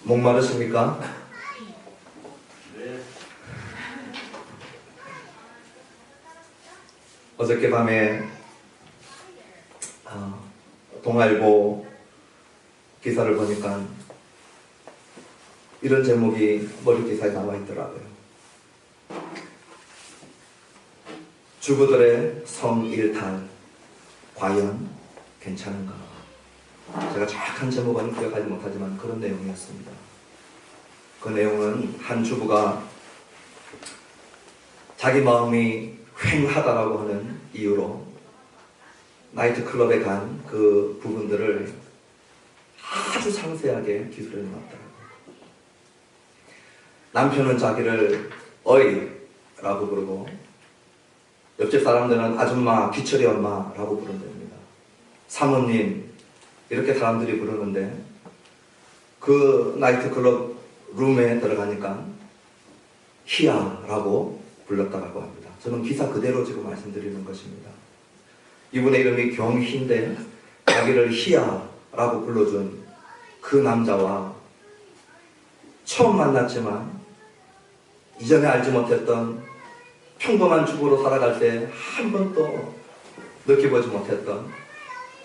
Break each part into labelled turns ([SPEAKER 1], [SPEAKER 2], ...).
[SPEAKER 1] 목마르십니까? 어저께 밤에 동아일보 기사를 보니까 이런 제목이 머리 기사에 나와 있더라고요. 주부들의 성일탈 과연 괜찮은가? 제가 정확한 제목은 기억하지 못하지만 그런 내용이었습니다. 그 내용은 한 주부가 자기 마음이 휑하다라고 하는 이유로 나이트클럽에 간 그 부분들을 아주 상세하게 기술해 놓았더라고요. 남편은 자기를 어이 라고 부르고 옆집 사람들은 아줌마, 기철이 엄마라고 부른답니다. 사모님 이렇게 사람들이 부르는데 그 나이트클럽 룸에 들어가니까 희야라고 불렀다고 합니다. 저는 기사 그대로 지금 말씀드리는 것입니다. 이분의 이름이 경희인데 자기를 희야라고 불러준 그 남자와 처음 만났지만 이전에 알지 못했던 평범한 주부로 살아갈 때 한 번도 느껴보지 못했던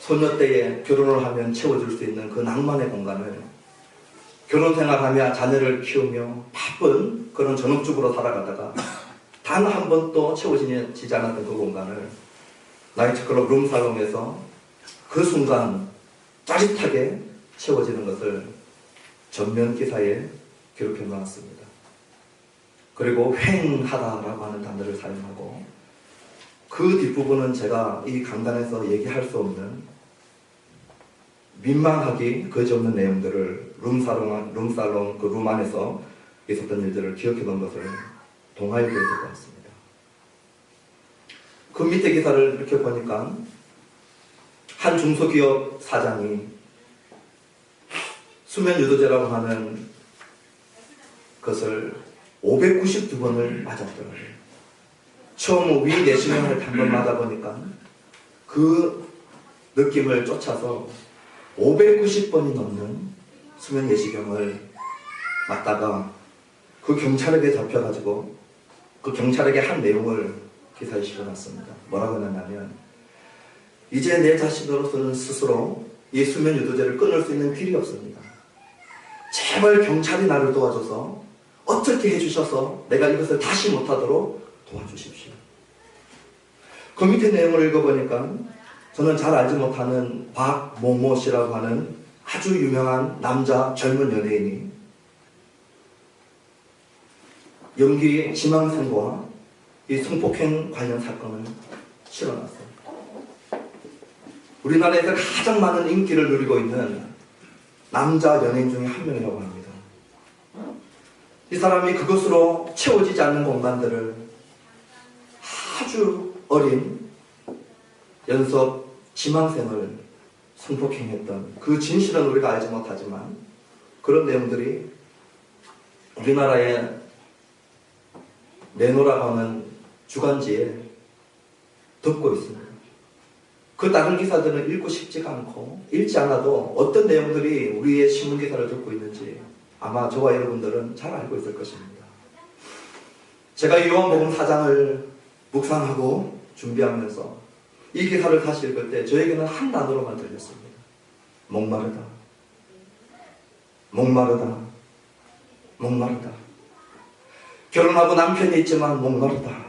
[SPEAKER 1] 소녀 때에 결혼을 하면 채워줄 수 있는 그 낭만의 공간을 결혼 생활하며 자녀를 키우며 바쁜 그런 전업주부로 살아가다가 단 한 번도 채워지지 않았던 그 공간을 나이트클럽 룸살롱에서 그 순간 짜릿하게 채워지는 것을 전면 기사에 기록해 놓았습니다. 그리고 휑하다라고 하는 단어를 사용하고 그 뒷부분은 제가 이 강단에서 얘기할 수 없는 민망하기 그지없는 내용들을 룸살롱 그 룸 안에서 있었던 일들을 기억해 놓은 것을 동아일보에 듣고 왔습니다. 그 밑에 기사를 이렇게 보니까 한 중소기업 사장이 수면유도제라고 하는 것을 592번을 맞았더라고요. 처음 위 내시경을 한 번 맞아보니까 그 느낌을 쫓아서 590번이 넘는 수면 내시경을 맞다가 그 경찰에게 잡혀가지고 그 경찰에게 한 내용을 기사에 실어놨습니다. 뭐라고 했냐면 이제 내 자신으로서는 스스로 이 수면 유도제를 끊을 수 있는 길이 없습니다. 제발 경찰이 나를 도와줘서 어떻게 해주셔서 내가 이것을 다시 못하도록 도와주십시오. 그 밑에 내용을 읽어보니까 저는 잘 알지 못하는 박모모 씨라고 하는 아주 유명한 남자 젊은 연예인이 연기 지망생과 이 성폭행 관련 사건을 실어놨어요. 우리나라에서 가장 많은 인기를 누리고 있는 남자 연예인 중에 한 명이라고 합니다. 이 사람이 그것으로 채워지지 않는 공간들을 아주 어린 연속 지망생을 성폭행했던 그 진실은 우리가 알지 못하지만 그런 내용들이 우리나라의 내노라고 하는 주간지에 덮고 있습니다. 그 다른 기사들은 읽고 싶지가 않고 읽지 않아도 어떤 내용들이 우리의 신문기사를 덮고 있는지 아마 저와 여러분들은 잘 알고 있을 것입니다. 제가 요한복음 4장을 묵상하고 준비하면서 이 기사를 다시 읽을 때 저에게는 한 단어로만 들렸습니다. 목마르다. 목마르다. 목마르다. 결혼하고 남편이 있지만 목마르다.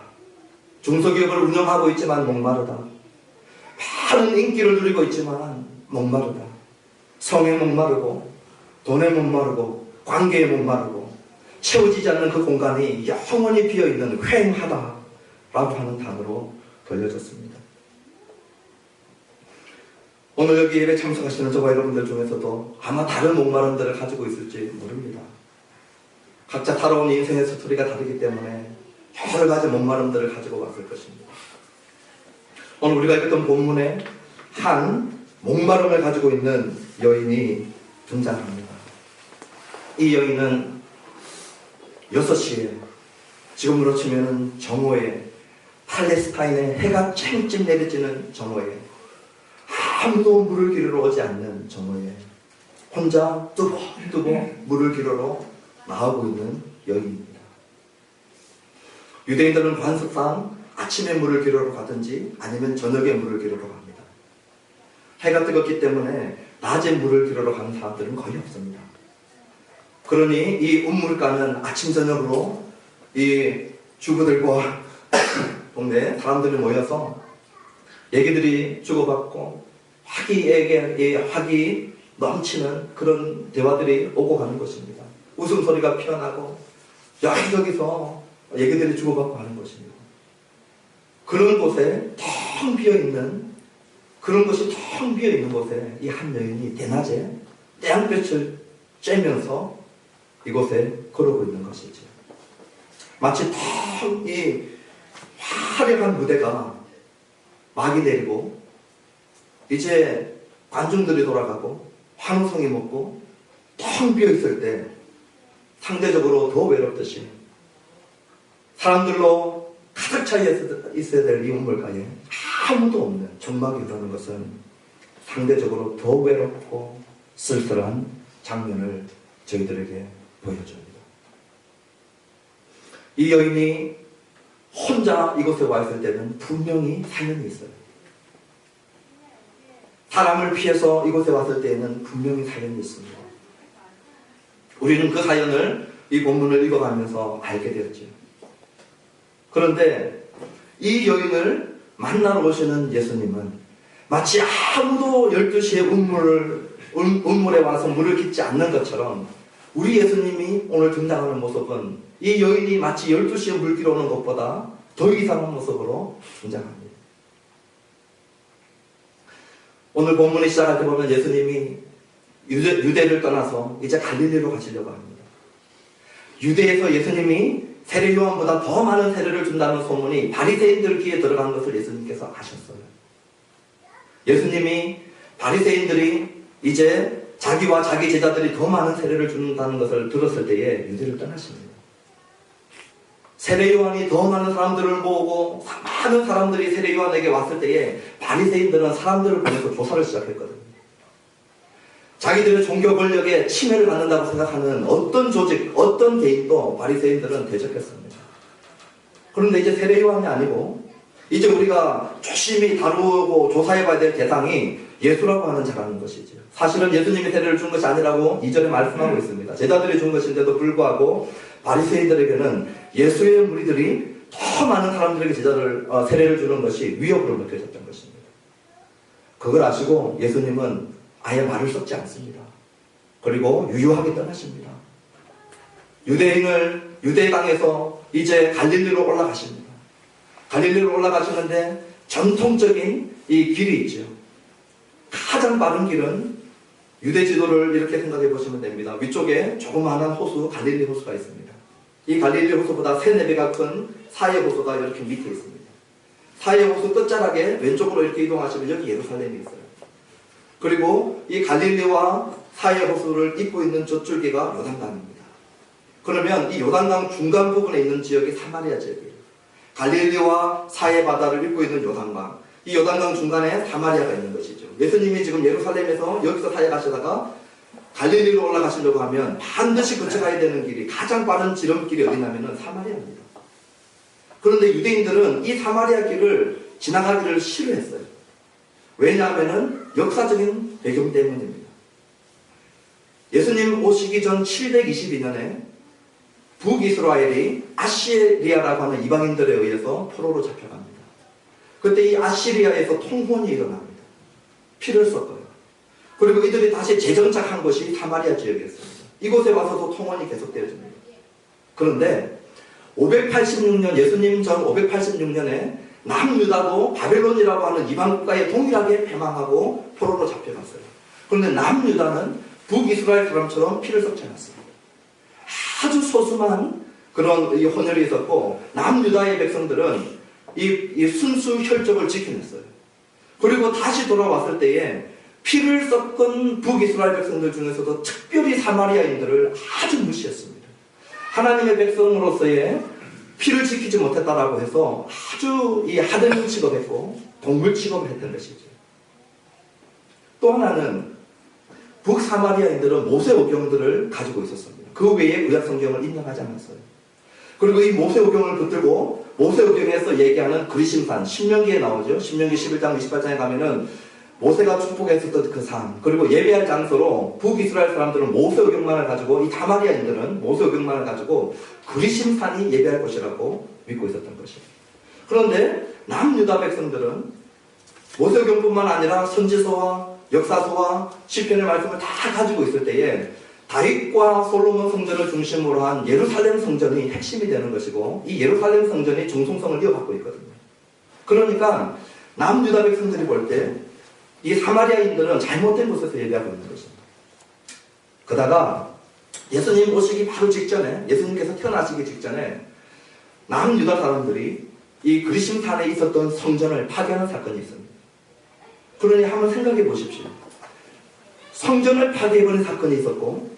[SPEAKER 1] 중소기업을 운영하고 있지만 목마르다. 많은 인기를 누리고 있지만 목마르다. 성에 목마르고 돈에 목마르고 관계에 목마르고 채워지지 않는 그 공간이 영원히 비어있는 휑하다 라고 하는 단어로 돌려졌습니다. 오늘 여기 예배 참석하시는 저와 여러분들 중에서도 아마 다른 목마름들을 가지고 있을지 모릅니다. 각자 살아온 인생의 스토리가 다르기 때문에 여러 가지 목마름들을 가지고 왔을 것입니다. 오늘 우리가 읽었던 본문에 한 목마름을 가지고 있는 여인이 등장합니다. 이 여인은 6시에 지금으로 치면 정오에 팔레스타인의 해가 쨍쨍 내리쬐는 정오에 아무도 물을 기르러 오지 않는 정오에 혼자 뚜벅뚜벅 물을 길어러 나오고 있는 여인입니다. 유대인들은 관습상 아침에 물을 길어러 가든지 아니면 저녁에 물을 길어러 갑니다. 해가 뜨겁기 때문에 낮에 물을 길어러 가는 사람들은 거의 없습니다. 그러니 이 운물가는 아침 저녁으로 이 주부들과 동네 사람들이 모여서 얘기들이 주고받고 화기 넘치는 그런 대화들이 오고 가는 것입니다. 웃음소리가 피어나고 여기저기서 얘기들이 주고받고 하는 것입니다. 그런 곳에 텅 비어있는 그런 것이 텅 비어있는 곳에 이 한 여인이 대낮에 태양볕을 쬐면서 이곳에 걸어오고 있는 것이죠. 마치 텅 이 화려한 무대가 막이 내리고 이제 관중들이 돌아가고 환호성이 먹고 텅 비어있을 때 상대적으로 더 외롭듯이 사람들로 가득 차 있어야 될 이 운물가에 아무도 없는 정막이 흐르는 것은 상대적으로 더 외롭고 쓸쓸한 장면을 저희들에게 보여줍니다. 이 여인이 혼자 이곳에 와 있을 때는 분명히 사연이 있어요. 사람을 피해서 이곳에 왔을 때에는 분명히 사연이 있습니다. 우리는 그 사연을 이 본문을 읽어가면서 알게 되었죠. 그런데 이 여인을 만나러 오시는 예수님은 마치 아무도 12시에 운물에 와서 물을 깃지 않는 것처럼 우리 예수님이 오늘 등장하는 모습은 이 여인이 마치 12시에 물 길어 오는 것보다 더 이상한 모습으로 등장합니다. 오늘 본문을 시작할 때 보면 예수님이 유대를 떠나서 이제 갈릴리로 가시려고 합니다. 유대에서 예수님이 세례 요한보다 더 많은 세례를 준다는 소문이 바리새인들 귀에 들어간 것을 예수님께서 아셨어요. 예수님이 바리새인들이 이제 자기와 자기 제자들이 더 많은 세례를 준다는 것을 들었을 때에 유대를 떠나십니다. 세례 요한이 더 많은 사람들을 모으고 많은 사람들이 세례 요한에게 왔을 때에 바리새인들은 사람들을 보내서 조사를 시작했거든요. 자기들의 종교 권력에 침해를 받는다고 생각하는 어떤 조직, 어떤 개인도 바리새인들은 대적했습니다. 그런데 이제 세례 요한이 아니고 이제 우리가 조심히 다루고 조사해봐야 될 대상이 예수라고 하는 자라는 것이죠. 사실은 예수님이 세례를 준 것이 아니라고 2절에 말씀하고 있습니다. 제자들이 준 것인데도 불구하고 바리새인들에게는 예수의 무리들이 더 많은 사람들에게 세례를 주는 것이 위협으로 느껴졌던 것입니다. 그걸 아시고 예수님은 아예 말을 섞지 않습니다. 그리고 유유하게 떠나십니다. 유대 땅에서 이제 갈릴리로 올라가십니다. 갈릴리로 올라가시는데 전통적인 이 길이 있죠. 가장 빠른 길은 유대 지도를 이렇게 생각해 보시면 됩니다. 위쪽에 조그마한 호수, 갈릴리 호수가 있습니다. 이 갈릴리 호수보다 3-4배가 큰 사해 호수가 이렇게 밑에 있습니다. 사해 호수 끝자락에 왼쪽으로 이렇게 이동하시면 여기 예루살렘이 있어요. 그리고 이 갈릴리와 사해 호수를 잇고 있는 저줄기가 요단강입니다. 그러면 이 요단강 중간 부분에 있는 지역이 사마리아 지역이에요. 갈릴리와 사해 바다를 잇고 있는 요단강, 이 요단강 중간에 사마리아가 있는 것이죠. 예수님이 지금 예루살렘에서 여기서 사해 가시다가 갈릴리로 올라가시려고 하면 반드시 거쳐가야 되는 길이, 가장 빠른 지름길이 어디냐면 사마리아입니다. 그런데 유대인들은 이 사마리아 길을 지나가기를 싫어했어요. 왜냐하면 역사적인 배경 때문입니다. 예수님 오시기 전 722년에 북이스라엘이 아시리아라고 하는 이방인들에 의해서 포로로 잡혀갑니다. 그때 이 아시리아에서 통혼이 일어납니다. 피를 섞어요. 그리고 이들이 다시 재정착한 것이 사마리아 지역이었습니다. 이곳에 와서도 통혼이 계속되어집니다. 그런데 586년, 예수님 전 586년에 남유다도 바벨론이라고 하는 이방 국가에 동일하게 패망하고 포로로 잡혀갔어요. 그런데 남유다는 북이스라엘 사람처럼 피를 섞지 않았습니다. 아주 소수만 그런 이 혼혈이 있었고 남유다의 백성들은 이 순수 혈족을 지켜냈어요. 그리고 다시 돌아왔을 때에 피를 섞은 북이스라엘 백성들 중에서도 특별히 사마리아인들을 아주 무시했습니다. 하나님의 백성으로서의 피를 지키지 못했다라고 해서 아주 이 하등 취급했고 동물 취급을 했던 것이죠. 또 하나는 북사마리아인들은 모세오경들을 가지고 있었습니다. 그 외에 구약성경을 인정하지 않았어요. 그리고 이 모세오경을 붙들고 모세오경에서 얘기하는 그리심산, 신명기에 나오죠. 신명기 11장, 28장에 가면은 모세가 축복했었던 그 산, 그리고 예배할 장소로 북이스라엘 사람들은 모세오경만을 가지고, 이 사마리아인들은 모세오경만을 가지고 그리심산이 예배할 곳이라고 믿고 있었던 것이에요. 그런데 남유다 백성들은 모세오경뿐만 아니라 선지서와 역사서와 시편의 말씀을 다 가지고 있을 때에 다윗과 솔로몬 성전을 중심으로 한 예루살렘 성전이 핵심이 되는 것이고, 이 예루살렘 성전이 정통성을 이어받고 있거든요. 그러니까 남유다 백성들이 볼 때 이 사마리아인들은 잘못된 곳에서 예배하고 있는 것입니다. 그러다가 예수님 오시기 바로 직전에, 예수님께서 태어나시기 직전에 남유다 사람들이 이 그리심산에 있었던 성전을 파괴하는 사건이 있습니다. 그러니 한번 생각해 보십시오. 성전을 파괴해버린 사건이 있었고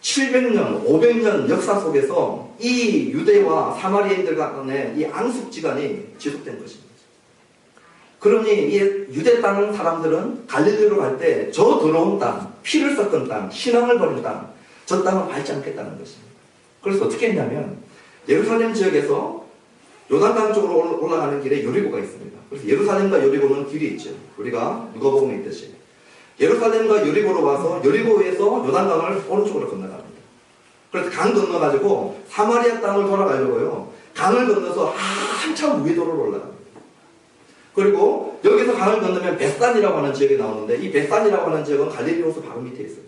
[SPEAKER 1] 700년, 500년 역사 속에서 이 유대와 사마리아인들 간의 이 안숙지간이 지속된 것입니다. 그러니 이 유대 땅 사람들은 갈릴리로 갈 때 저 더러운 땅, 피를 섞은 땅, 신앙을 버린 땅, 저 땅은 밟지 않겠다는 것입니다. 그래서 어떻게 했냐면 예루살렘 지역에서 요단강 쪽으로 올라가는 길에 여리고가 있습니다. 그래서 예루살렘과 여리고는 길이 있죠. 우리가 누가복음에 있듯이 예루살렘과 여리고로 와서 여리고에서 요단강을 오른쪽으로 건너갑니다. 그래서 강 건너가지고 사마리아 땅을 돌아가려고요. 강을 건너서 한참 위도로 올라갑니다. 그리고 여기서 강을 건너면 벳산이라고 하는 지역이 나오는데, 이 벳산이라고 하는 지역은 갈릴리로서 바로 밑에 있습니다.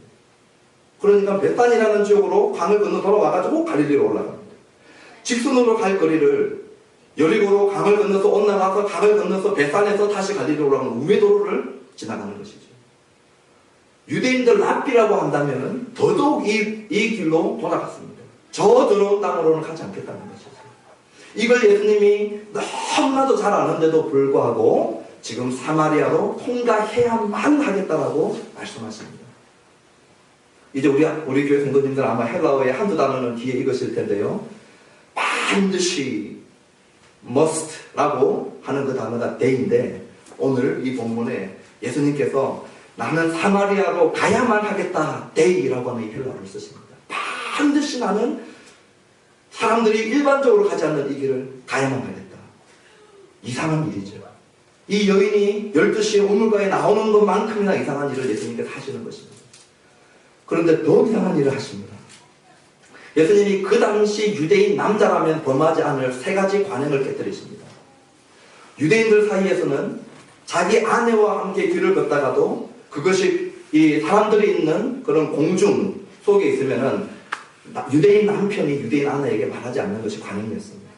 [SPEAKER 1] 그러니까 벳산이라는 지역으로 강을 건너 돌아와가지고 갈릴리로 올라갑니다. 직선으로 갈 거리를 여리고로 강을 건너서 올라가서 강을 건너서 벳산에서 다시 갈릴리로 올라가는 우회도로를 지나가는 것이죠. 유대인들 랍비라고 한다면 더더욱 이 길로 돌아갔습니다. 저 더러운 땅으로는 가지 않겠다는 것이죠. 이걸 예수님이 너무나도 잘 아는데도 불구하고 지금 사마리아로 통과해야만 하겠다라고 말씀하십니다. 이제 우리 교회 성도님들 아마 헬라어의 한두 단어는 뒤에 읽으실 텐데요. 반드시 must라고 하는 그 단어가 they인데, 오늘 이 본문에 예수님께서 나는 사마리아로 가야만 하겠다, they라고 하는 이 헬라어를 쓰십니다. 반드시 나는 사람들이 일반적으로 가지 않는 이 길을 가야만 하겠다. 이상한 일이죠. 이 여인이 12시에 우물가에 나오는 것만큼이나 이상한 일을 예수님께서 하시는 것입니다. 그런데 더 이상한 일을 하십니다. 예수님이 그 당시 유대인 남자라면 범하지 않을 세 가지 관행을 깨뜨리십니다. 유대인들 사이에서는 자기 아내와 함께 길을 걷다가도 그것이 이 사람들이 있는 그런 공중 속에 있으면은 유대인 남편이 유대인 아내에게 말하지 않는 것이 관행이었습니다.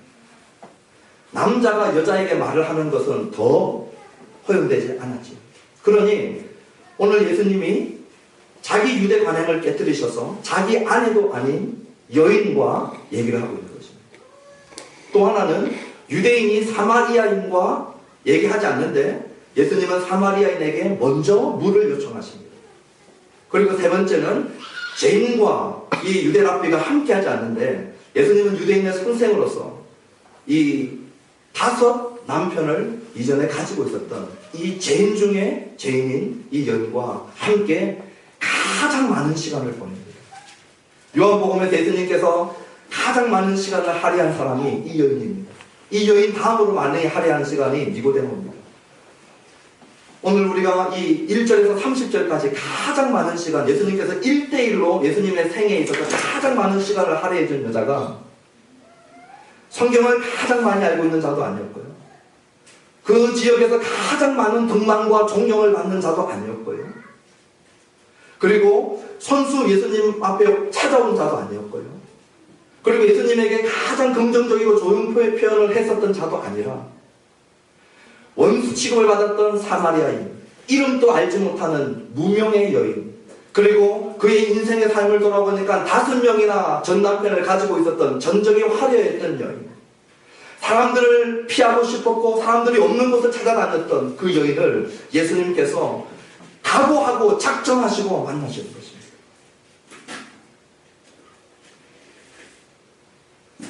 [SPEAKER 1] 남자가 여자에게 말을 하는 것은 더 허용되지 않았죠. 그러니 오늘 예수님이 자기 유대 관행을 깨뜨리셔서 자기 아내도 아닌 여인과 얘기를 하고 있는 것입니다. 또 하나는 유대인이 사마리아인과 얘기하지 않는데 예수님은 사마리아인에게 먼저 물을 요청하십니다. 그리고 세 번째는 죄인과 이 유대 랍비가 함께하지 않는데 예수님은 유대인의 선생으로서 이 5 남편을 이전에 가지고 있었던 이 죄인 중에 죄인인 이 여인과 함께 가장 많은 시간을 보냅니다. 요한복음에서 예수님께서 가장 많은 시간을 할애한 사람이 이 여인입니다. 이 여인 다음으로 많이 할애한 시간이 니고데모입니다. 오늘 우리가 이 1절에서 30절까지 가장 많은 시간, 예수님께서 1대1로 예수님의 생애에 있어서 가장 많은 시간을 할애해준 여자가 성경을 가장 많이 알고 있는 자도 아니었고요. 그 지역에서 가장 많은 등망과 존경을 받는 자도 아니었고요. 그리고 선수 예수님 앞에 찾아온 자도 아니었고요. 그리고 예수님에게 가장 긍정적이고 좋은 표현을 했었던 자도 아니라 원수 취급을 받았던 사마리아인, 이름도 알지 못하는 무명의 여인, 그리고 그의 인생의 삶을 돌아보니까 5명이나 전 남편을 가지고 있었던 전적이 화려했던 여인, 사람들을 피하고 싶었고 사람들이 없는 곳을 찾아다녔던 그 여인을 예수님께서 각오하고 작정하시고 만나시는 것입니다.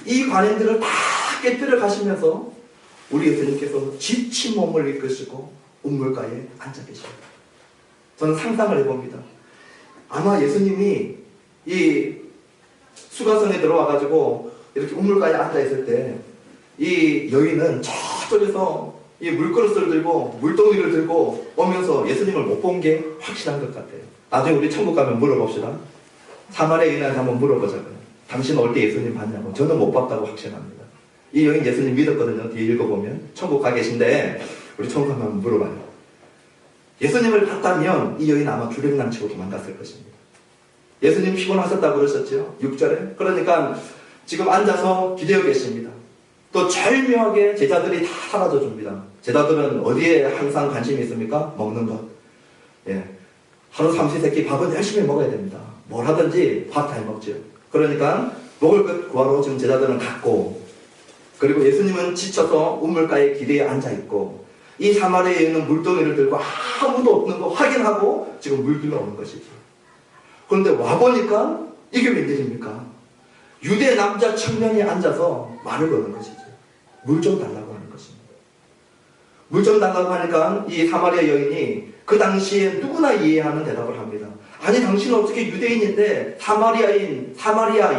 [SPEAKER 1] 이 관행들을 다 깨뜨려 가시면서 우리 예수님께서 지친 몸을 이끄시고 우물가에 앉아 계십니다. 저는 상상을 해봅니다. 아마 예수님이 이 수가성에 들어와가지고 이렇게 우물가에 앉아있을 때 이 여인은 저쪽에서 이 물그릇을 들고 물동이를 들고 오면서 예수님을 못 본 게 확실한 것 같아요. 나중에 우리 천국 가면 물어봅시다. 사마리아 여인한테 한번 물어보자고요. 당신 올 때 예수님 봤냐고. 저는 못 봤다고 확신합니다. 이 여인 예수님 믿었거든요. 뒤에 읽어보면 천국 가 계신데 우리 천국 가면 한번 물어봐요. 예수님을 봤다면 이 여인 아마 주랭랑치고 도망갔을 것입니다. 예수님 피곤하셨다고 그러셨죠? 6절에. 그러니까 지금 앉아서 기대어 계십니다. 또 절묘하게 제자들이 다 사라져 줍니다. 제자들은 어디에 항상 관심이 있습니까? 먹는 것. 예. 하루 삼시세끼 밥은 열심히 먹어야 됩니다. 뭘 하든지 밥 잘 먹죠. 그러니까 먹을 것 구하러 지금 제자들은 갔고, 그리고 예수님은 지쳐서 우물가에 기대에 앉아있고, 이 사마리아에 있는 물동이를 들고 아무도 없는 거 확인하고 지금 물길로 오는 것이죠. 그런데 와보니까 이게 웬일입니까? 유대 남자 청년이 앉아서 말을 거는 것이죠. 물 좀 달라고 하는 것입니다. 물 좀 달라고 하니까 이 사마리아 여인이 그 당시에 누구나 이해하는 대답을 합니다. 아니 당신은 어떻게 유대인인데 사마리아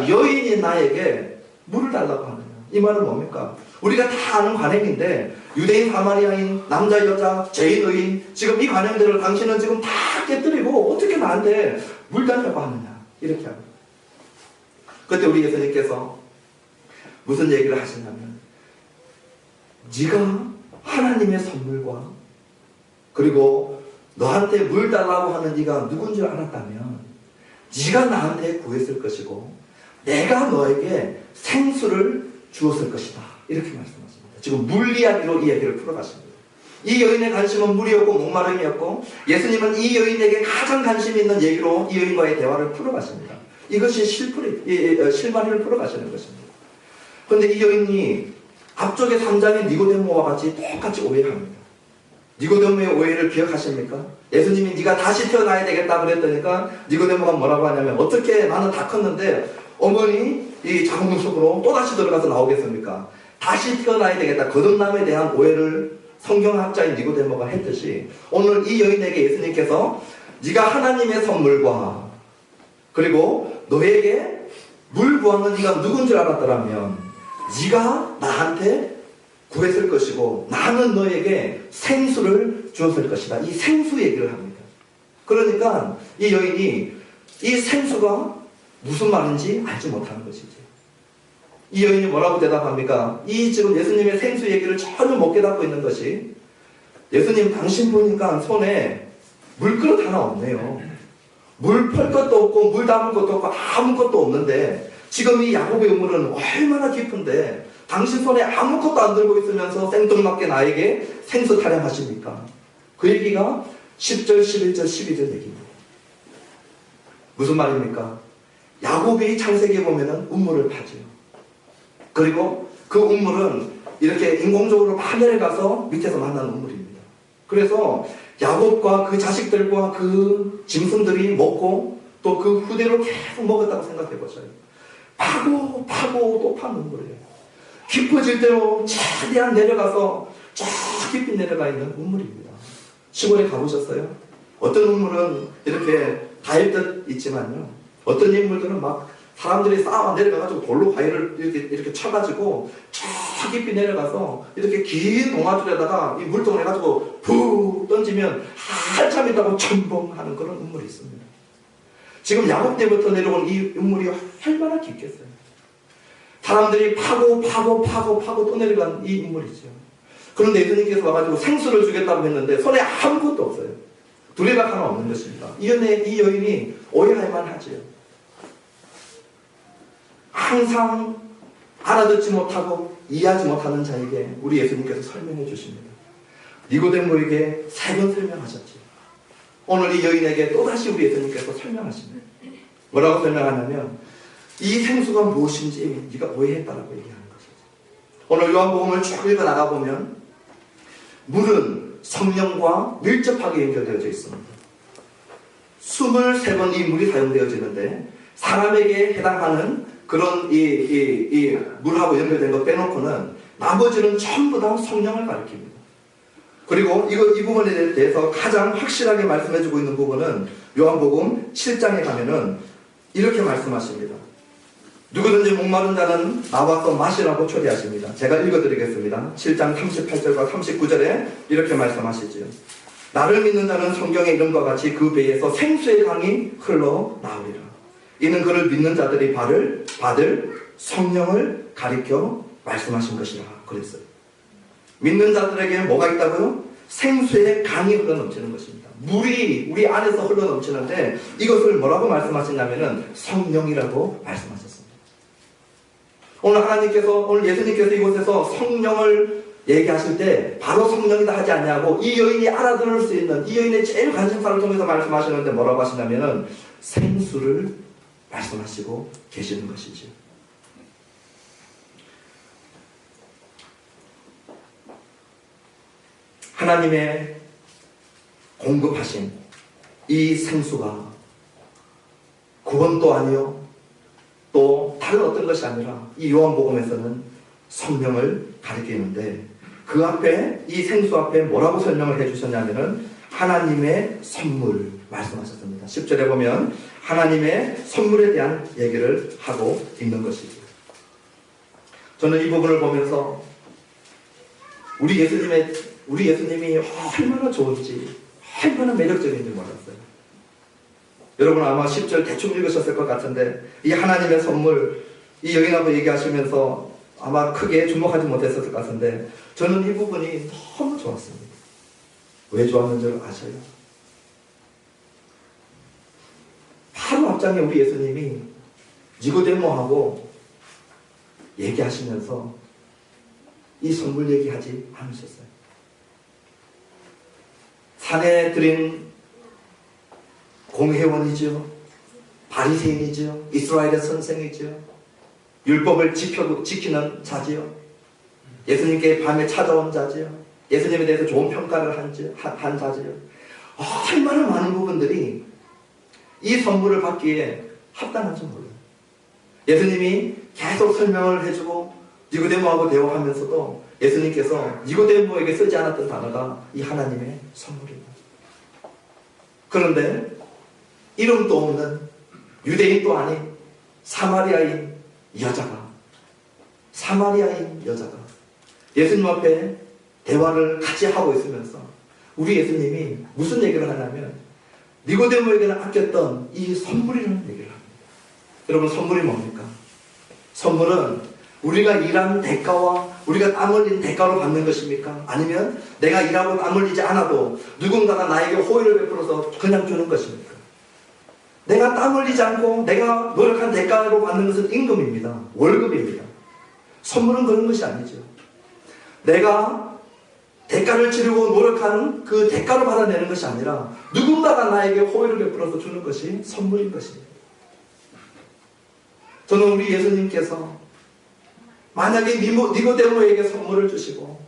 [SPEAKER 1] 여인인 나에게 물을 달라고 하느냐. 이 말은 뭡니까? 우리가 다 아는 관행인데 유대인, 사마리아인, 남자, 여자, 죄인, 의인, 지금 이 관행들을 당신은 지금 다 깨뜨리고 어떻게 나한테 물 달라고 하느냐. 이렇게 합니다. 그때 우리 예수님께서 무슨 얘기를 하시냐면, 네가 하나님의 선물과 그리고 너한테 물 달라고 하는 네가 누군 줄 알았다면 네가 나한테 구했을 것이고 내가 너에게 생수를 주었을 것이다. 이렇게 말씀하십니다. 지금 물 이야기로 이야기를 풀어가십니다. 이 여인의 관심은 물이었고 목마름이었고, 예수님은 이 여인에게 가장 관심 있는 얘기로 이 여인과의 대화를 풀어가십니다. 이것이 실마리를 풀어가시는 것입니다. 그런데 이 여인이 앞쪽에 3장의 니고데모와 같이 똑같이 오해합니다. 니고데모의 오해를 기억하십니까? 예수님이 네가 다시 태어나야 되겠다 그랬더니까 니고데모가 뭐라고 하냐면, 어떻게 나는 다 컸는데 어머니 이 장문 속으로 또다시 들어가서 나오겠습니까? 다시 태어나야 되겠다. 거듭남에 대한 오해를 성경학자인 니고데모가 했듯이, 오늘 이 여인에게 예수님께서 네가 하나님의 선물과 그리고 너에게 물 부어는 네가 누군 줄 알았더라면 네가 나한테 구했을 것이고 나는 너에게 생수를 주었을 것이다. 이 생수 얘기를 합니다. 그러니까 이 여인이 이 생수가 무슨 말인지 알지 못하는 것이죠. 이 여인이 뭐라고 대답합니까? 이 지금 예수님의 생수 얘기를 전혀 못 깨닫고 있는 것이, 예수님 당신 보니까 손에 물그릇 하나 없네요. 물 펄 것도 없고 물 담을 것도 없고 아무것도 없는데 지금 이 야곱의 우물은 얼마나 깊은데 당신 손에 아무것도 안 들고 있으면서 생뚱맞게 나에게 생수 타령하십니까? 그 얘기가 10절, 11절, 12절 얘기입니다. 무슨 말입니까? 야곱이 창세기에 보면은 우물을 파죠. 그리고 그 우물은 이렇게 인공적으로 막 내려가서 밑에서 만난 우물입니다. 그래서 야곱과 그 자식들과 그 짐승들이 먹고 또 그 후대로 계속 먹었다고 생각해 보세요. 파고 또 파는 우물이에요. 깊어질 대로 최대한 내려가서 저 깊이 내려가 있는 우물입니다. 시골에 가보셨어요? 어떤 우물은 이렇게 닿을 듯 있지만요, 어떤 인물들은 막 사람들이 쌓아 내려가가지고 돌로 바위를 이렇게 쳐가지고 저 깊이 내려가서 이렇게 긴 동아줄에다가 이 물통을 해가지고 푹 던지면 한참 있다고 첨벙하는 그런 우물이 있습니다. 지금 야곱 때부터 내려온 이 우물이 얼마나 깊겠어요. 사람들이 파고 또 내려간 이 우물이죠. 그런데 예수님께서 와가지고 생수를 주겠다고 했는데 손에 아무것도 없어요. 두레박 하나 없는 것입니다. 이 여인이 오해할 만하지요. 항상 알아듣지 못하고 이해하지 못하는 자에게 우리 예수님께서 설명해 주십니다. 니고데모에게 3번 설명하셨지. 오늘 이 여인에게 또다시 우리 예수님께서 설명하십니다. 뭐라고 설명하냐면, 이 생수가 무엇인지 네가 오해했다라고 얘기하는 것이죠. 오늘 요한복음을 쭉 읽어 나가보면 물은 성령과 밀접하게 연결되어져 있습니다. 23번 이 물이 사용되어지는데 사람에게 해당하는 그런 이 물하고 연결된 것 빼놓고는 나머지는 전부 다 성령을 가리킵니다. 그리고 이 부분에 대해서 가장 확실하게 말씀해주고 있는 부분은 요한복음 7장에 가면은 이렇게 말씀하십니다. 누구든지 목마른 자는 나와서 마시라고 초대하십니다. 제가 읽어드리겠습니다. 7장 38절과 39절에 이렇게 말씀하시지요. 나를 믿는 자는 성경의 이름과 같이 그 배에서 생수의 강이 흘러나오리라. 이는 그를 믿는 자들이 받을 성령을 가리켜 말씀하신 것이라 그랬어요. 믿는 자들에게 뭐가 있다고요? 생수의 강이 흘러넘치는 것입니다. 물이 우리 안에서 흘러넘치는데 이것을 뭐라고 말씀하시냐면은 성령이라고 말씀하셨습니다. 오늘 예수님께서 이곳에서 성령을 얘기하실 때 바로 성령이다 하지 않냐고 이 여인이 알아들을 수 있는 이 여인의 제일 관심사를 통해서 말씀하시는데 뭐라고 하시냐면은 생수를 말씀하시고 계시는 것이죠. 하나님의 공급하신 이 생수가 구원도 아니요 또 다른 어떤 것이 아니라 이 요한복음에서는 성령을 가리키는데 그 앞에 이 생수 앞에 뭐라고 설명을 해주셨냐면은 하나님의 선물 말씀하셨습니다. 10절에 보면 하나님의 선물에 대한 얘기를 하고 있는 것이죠. 저는 이 부분을 보면서 우리 예수님이 얼마나 좋은지 얼마나 매력적인지 몰랐어요. 여러분 아마 10절 대충 읽으셨을 것 같은데 이 하나님의 선물 이 여인하고 얘기하시면서 아마 크게 주목하지 못했을 것 같은데 저는 이 부분이 너무 좋았습니다. 왜 좋았는지 아세요? 바로 앞장에 우리 예수님이 니고데모하고 얘기하시면서 이 선물 얘기하지 않으셨어요. 산에 들인 공회원이죠. 바리새인이죠. 이스라엘의 선생이죠. 율법을 지키는 자지요. 예수님께 밤에 찾아온 자지요. 예수님에 대해서 좋은 평가를 한 자지요. 얼마나 많은 부분들이 이 선물을 받기에 합당한지 몰라요. 예수님이 계속 설명을 해주고 니고데모하고 대화하면서도 예수님께서 니고데모에게 쓰지 않았던 단어가 이 하나님의 선물입니다. 그런데 이름도 없는 유대인도 아닌 사마리아인 여자가 예수님 앞에 대화를 같이 하고 있으면서 우리 예수님이 무슨 얘기를 하냐면 니고데모에게는 아꼈던 이 선물이라는 얘기를 합니다. 여러분 선물이 뭡니까? 선물은 우리가 일한 대가와 우리가 땀 흘린 대가로 받는 것입니까? 아니면 내가 일하고 땀 흘리지 않아도 누군가가 나에게 호의를 베풀어서 그냥 주는 것입니까? 내가 땀 흘리지 않고 내가 노력한 대가로 받는 것은 임금입니다. 월급입니다. 선물은 그런 것이 아니죠. 내가 대가를 치르고 노력한 그 대가로 받아내는 것이 아니라 누군가가 나에게 호의를 베풀어서 주는 것이 선물인 것입니다. 저는 우리 예수님께서 만약에 니고데모에게 선물을 주시고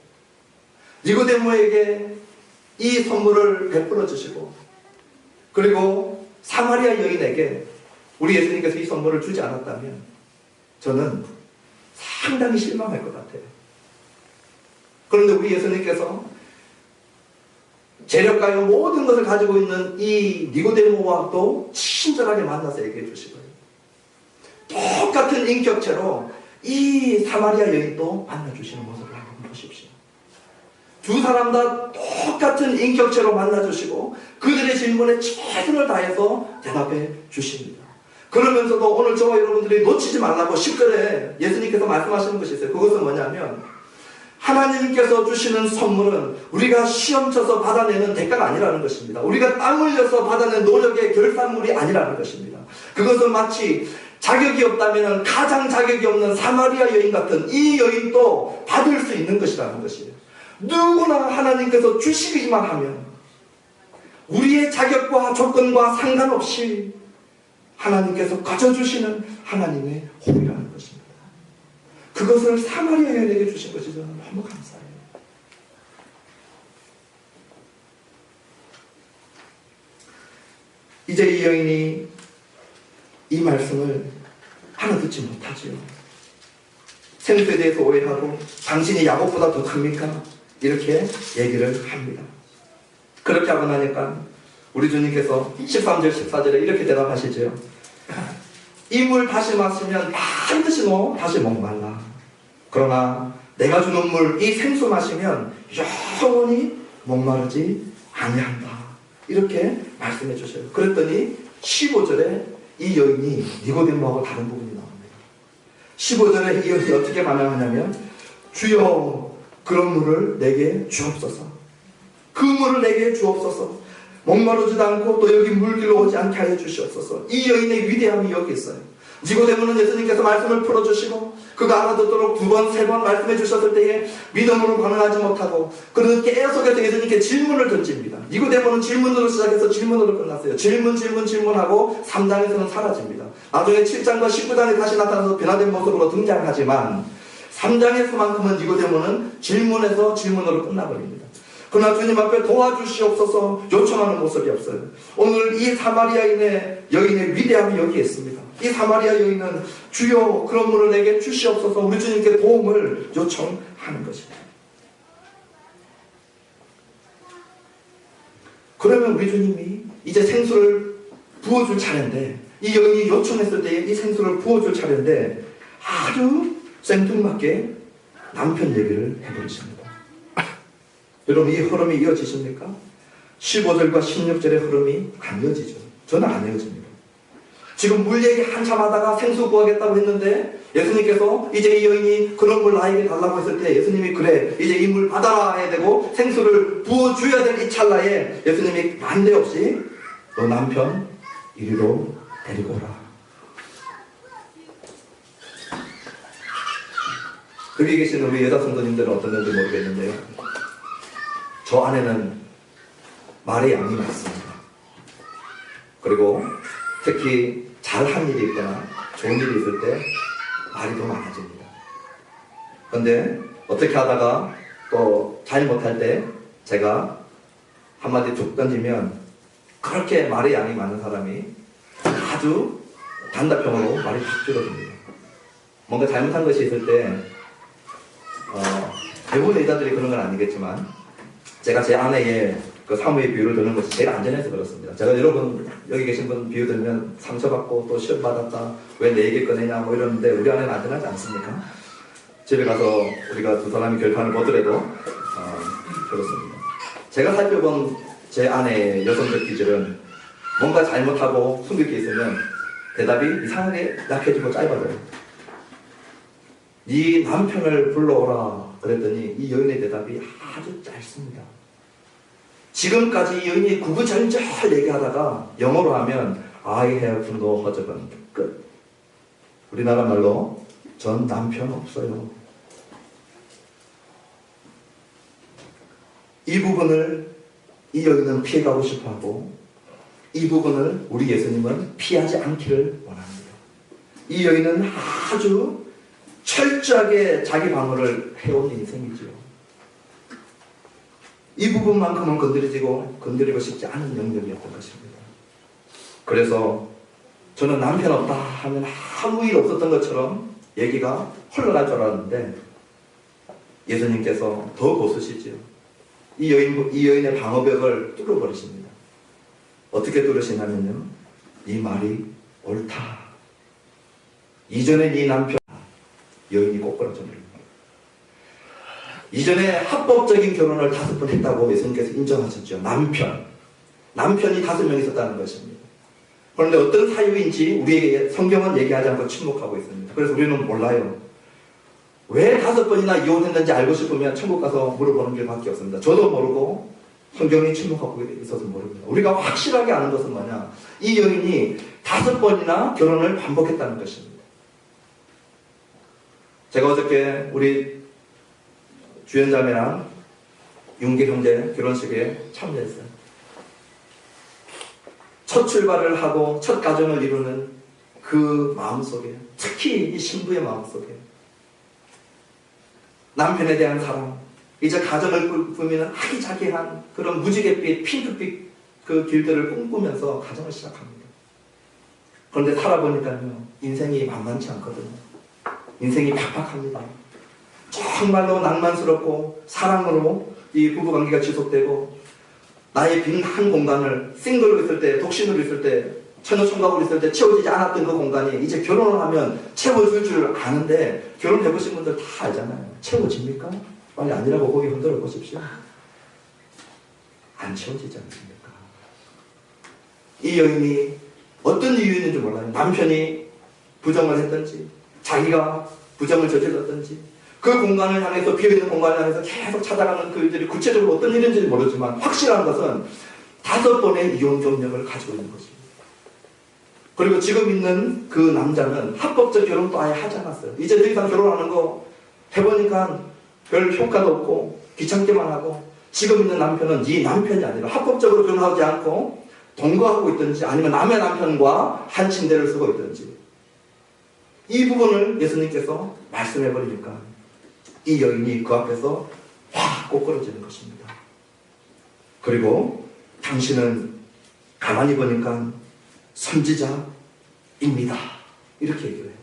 [SPEAKER 1] 니고데모에게 이 선물을 베풀어 주시고 그리고 사마리아 여인에게 우리 예수님께서 이 선물을 주지 않았다면 저는 상당히 실망할 것 같아요. 그런데 우리 예수님께서 재력가요 모든 것을 가지고 있는 이 니고데모와 또 친절하게 만나서 얘기해 주시고요. 똑같은 인격체로 이 사마리아 여인도 만나주시는 모습을 한번 보십시오. 두 사람 다 똑같은 인격체로 만나주시고 그들의 질문에 최선을 다해서 대답해 주십니다. 그러면서도 오늘 저와 여러분들이 놓치지 말라고 10절에 예수님께서 말씀하시는 것이 있어요. 그것은 뭐냐면 하나님께서 주시는 선물은 우리가 시험쳐서 받아내는 대가가 아니라는 것입니다. 우리가 땀 흘려서 받아낸 노력의 결산물이 아니라는 것입니다. 그것은 마치 자격이 없다면 가장 자격이 없는 사마리아 여인 같은 이 여인도 받을 수 있는 것이라는 것이에요. 누구나 하나님께서 주시기만 하면 우리의 자격과 조건과 상관없이 하나님께서 가져주시는 하나님의 호의라는 것입니다. 그것을 사마리아 여인에게 주신 것이 저는 너무 감사해요. 이제 이 여인이 이 말씀을 하나 듣지 못하지요. 생수에 대해서 오해하고 당신이 야곱보다 더 큽니까? 이렇게 얘기를 합니다. 그렇게 하고 나니까 우리 주님께서 13절 14절에 이렇게 대답하시죠. 이 물 다시 마시면 반드시 너 다시 목말라. 그러나 내가 주는 물 이 생수 마시면 영원히 목마르지 아니한다. 이렇게 말씀해 주셔요. 그랬더니 15절에 이 여인이 니고데모하고 다른 부분이 나옵니다. 15절에 이 여인이 어떻게 반응하냐면 주여 그런 물을 내게 주옵소서. 그 물을 내게 주옵소서. 목마르지도 않고 또 여기 물길로 오지 않게 하여 주시옵소서. 이 여인의 위대함이 여기 있어요. 니고데모는 예수님께서 말씀을 풀어주시고 그가 알아듣도록 2번, 3번 말씀해 주셨을 때에 믿음으로 반응하지 못하고 그는 계속해서 예수님께 질문을 던집니다. 니고데모는 질문으로 시작해서 질문으로 끝났어요. 질문하고 3장에서는 사라집니다. 나중에 7장과 19장에 다시 나타나서 변화된 모습으로 등장하지만 3장에서만큼은 니고데모는 질문에서 질문으로 끝나버립니다. 그러나 주님 앞에 도와주시옵소서 요청하는 모습이 없어요. 오늘 이 사마리아인의 여인의 위대함이 여기에 있습니다. 이 사마리아 여인은 주여 그런 물을 내게 주시옵소서 우리 주님께 도움을 요청하는 것입니다. 그러면 우리 주님이 이제 생수를 부어줄 차례인데 이 여인이 요청했을 때 이 생수를 부어줄 차례인데 아주 생뚱맞게 남편 얘기를 해버리십니다. 여러분 이 흐름이 이어지십니까? 15절과 16절의 흐름이 안 이어지죠. 저는 안 이어집니다. 지금 물 얘기 한참 하다가 생수 구하겠다고 했는데 예수님께서 이제 이 여인이 그런 물 나에게 달라고 했을 때 예수님이 그래 이제 이 물 받아라 해야 되고 생수를 부어줘야 될 이 찰나에 예수님이 반대없이 너 남편 이리로 데리고 오라. 거기 계신 우리 여자 성도님들은 어떤지 모르겠는데요. 저 안에는 말의 양이 많습니다. 그리고 특히 잘한 일이 있거나 좋은 일이 있을 때 말이 더 많아집니다. 그런데 어떻게 하다가 또 잘못할 때 제가 한마디 툭 던지면 그렇게 말의 양이 많은 사람이 아주 단답형으로 말이 확 줄어듭니다. 뭔가 잘못한 것이 있을 때 대부분 여자들이 그런 건 아니겠지만 제가 제 아내의 그 사모의 비유를 드는 것이 제일 안전해서 그렇습니다. 제가 여러분 여기 계신 분 비유 들면 상처받고 또 시험 받았다 왜 내 얘기 꺼내냐 뭐 이러는데 우리 아내는 안전하지 않습니까? 집에 가서 우리가 두 사람이 결판을 보더라도 그렇습니다. 제가 살펴본 제 아내의 여성적 기질은 뭔가 잘못하고 숨길 게 있으면 대답이 이상하게 약해지고 짧아져요. 네 남편을 불러오라 그랬더니 이 여인의 대답이 아주 짧습니다. 지금까지 이 여인이 구구절절 얘기하다가 영어로 하면 I have no husband. 끝. 우리나라 말로 전 남편 없어요. 이 부분을 이 여인은 피해가고 싶어하고 이 부분을 우리 예수님은 피하지 않기를 원합니다. 이 여인은 아주 철저하게 자기 방어를 해온 인생이죠. 이 부분만큼은 건드리고 싶지 않은 영역이었던 것입니다. 그래서 저는 남편 없다 하면 아무 일 없었던 것처럼 얘기가 흘러갈 줄 알았는데 예수님께서 더 고수시지요. 이 여인의 방어벽을 뚫어버리십니다. 어떻게 뚫으시냐면요. 이 말이 옳다. 이전에 네 남편 여인이 꼬꾸라져버립니다. 이전에 합법적인 결혼을 5번 했다고 예수님께서 인정하셨죠. 남편이 5명 있었다는 것입니다. 그런데 어떤 사유인지 우리에게 성경은 얘기하지 않고 침묵하고 있습니다. 그래서 우리는 몰라요. 왜 5번이나 이혼했는지 알고 싶으면 천국 가서 물어보는 길밖에 없습니다. 저도 모르고 성경이 침묵하고 있어서 모릅니다. 우리가 확실하게 아는 것은 뭐냐? 이 여인이 5번이나 결혼을 반복했다는 것입니다. 제가 어저께 우리 주연자매랑 윤기 형제 결혼식에 참여했어요. 첫 출발을 하고 첫 가정을 이루는 그 마음속에, 특히 이 신부의 마음속에 남편에 대한 사랑, 이제 가정을 꾸미는 아기자기한 그런 무지갯빛, 핑크빛 그 길들을 꿈꾸면서 가정을 시작합니다. 그런데 살아보니까요, 인생이 만만치 않거든요. 인생이 팍팍합니다. 정말로 낭만스럽고 사랑으로 이 부부관계가 지속되고 나의 빈 한 공간을 싱글로 있을 때, 독신으로 있을 때, 처녀총각으로 있을 때 채워지지 않았던 그 공간이 이제 결혼을 하면 채워질 줄 아는데 결혼해보신 분들 다 알잖아요. 채워집니까? 빨리 아니라고 고개 흔들어 보십시오. 안 채워지지 않습니까? 이 여인이 어떤 이유인지 몰라요. 남편이 부정을 했든지 자기가 부정을 저질렀든지 그 공간을 향해서, 비어있는 공간을 향해서 계속 찾아가는 그 일들이 구체적으로 어떤 일인지는 모르지만 확실한 것은 5번의 이혼 경력을 가지고 있는 것입니다. 그리고 지금 있는 그 남자는 합법적 결혼도 아예 하지 않았어요. 이제 더 이상 결혼하는 거 해보니까 별 효과도 없고 귀찮게만 하고, 지금 있는 남편은 이 남편이 아니라 합법적으로 결혼하지 않고 동거하고 있든지 아니면 남의 남편과 한 침대를 쓰고 있든지, 이 부분을 예수님께서 말씀해 버리니까 이 여인이 그 앞에서 확 꼬꾸러지는 것입니다. 그리고 당신은 가만히 보니까 선지자입니다. 이렇게 얘기를 해요.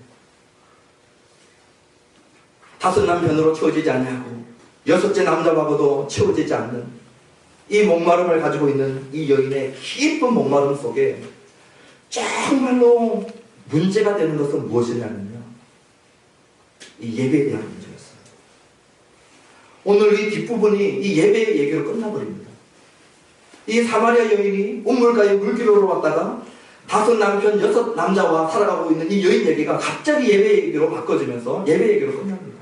[SPEAKER 1] 5 남편으로 채워지지 않냐고 6째 남자하고도 채워지지 않는 이 목마름을 가지고 있는 이 여인의 깊은 목마름 속에 정말로 문제가 되는 것은 무엇이냐면요, 이 예배에 대한 문제였어요. 오늘 이 뒷부분이 이 예배의 얘기로 끝나버립니다. 이 사마리아 여인이 우물가에 물기로로 왔다가 5 남편 6 남자와 살아가고 있는 이 여인 얘기가 갑자기 예배 얘기로 바꿔지면서 예배 얘기로 끝납니다.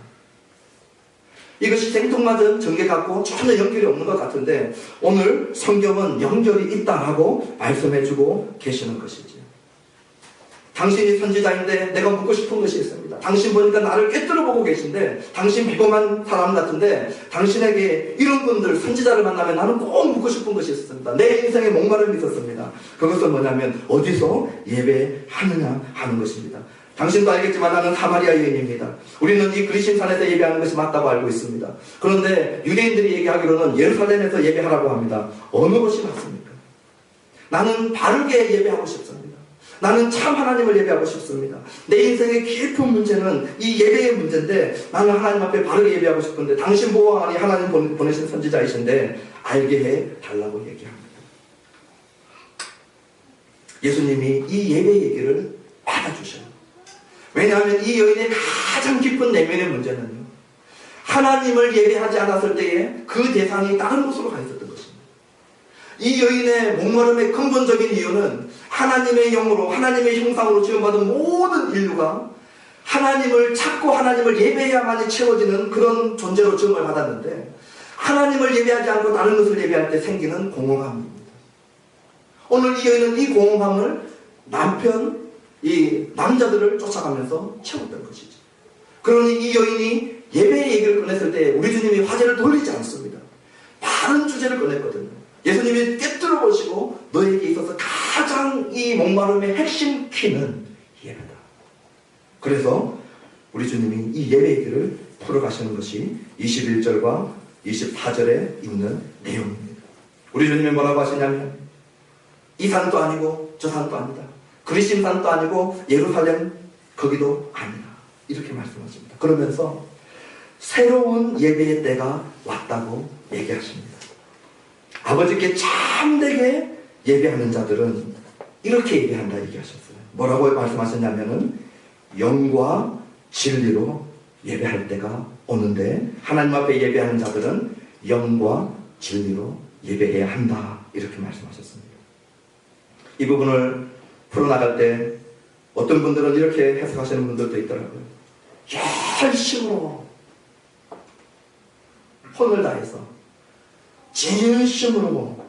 [SPEAKER 1] 이것이 생뚱맞은 전개 갖고 전혀 연결이 없는 것 같은데 오늘 성경은 연결이 있다라고 말씀해주고 계시는 것이지. 당신이 선지자인데 내가 묻고 싶은 것이 있습니다. 당신 보니까 나를 꿰뚫어 보고 계신데, 당신 비범한 사람 같은데 당신에게 이런 분들 선지자를 만나면 나는 꼭 묻고 싶은 것이 있었습니다. 내 인생에 목마름이 있었습니다. 그것은 뭐냐면 어디서 예배하느냐 하는 것입니다. 당신도 알겠지만 나는 사마리아 여인입니다. 우리는 이 그리심산에서 예배하는 것이 맞다고 알고 있습니다. 그런데 유대인들이 얘기하기로는 예루살렘에서 예배하라고 합니다. 어느 것이 맞습니까? 나는 바르게 예배하고 싶습니다. 나는 참 하나님을 예배하고 싶습니다. 내 인생의 깊은 문제는 이 예배의 문제인데 나는 하나님 앞에 바르게 예배하고 싶은데 당신 보아하니 하나님 보내신 선지자이신데 알게 해달라고 얘기합니다. 예수님이 이 예배 얘기를 받아주셔요. 왜냐하면 이 여인의 가장 깊은 내면의 문제는요, 하나님을 예배하지 않았을 때에 그 대상이 다른 곳으로 가 있었던 것입니다. 이 여인의 목마름의 근본적인 이유는 하나님의 영으로, 하나님의 형상으로 지음받은 모든 인류가 하나님을 찾고 하나님을 예배해야만이 채워지는 그런 존재로 지음을 받았는데, 하나님을 예배하지 않고 다른 것을 예배할 때 생기는 공허함입니다. 오늘 이 여인은 이 공허함을 이 남자들을 쫓아가면서 채웠던 것이죠. 그러니 이 여인이 예배의 얘기를 꺼냈을 때 우리 주님이 화제를 돌리지 않습니다. 다른 주제를 꺼냈거든요. 예수님이 꿰뚫어 보시고 너에게 있어서 가장 이 목마름의 핵심 키는 예배다. 그래서 우리 주님이 이 예배 얘기를 풀어가시는 것이 21절과 24절에 있는 내용입니다. 우리 주님이 뭐라고 하시냐면 이 산도 아니고 저 산도 아니다. 그리심산도 아니고 예루살렘 거기도 아니다. 이렇게 말씀하십니다. 그러면서 새로운 예배의 때가 왔다고 얘기하십니다. 아버지께 참되게 예배하는 자들은 이렇게 예배한다 얘기하셨어요. 뭐라고 말씀하셨냐면은 영과 진리로 예배할 때가 오는데 하나님 앞에 예배하는 자들은 영과 진리로 예배해야 한다. 이렇게 말씀하셨습니다. 이 부분을 풀어나갈 때 어떤 분들은 이렇게 해석하시는 분들도 있더라고요. 열심으로 혼을 다해서 진심으로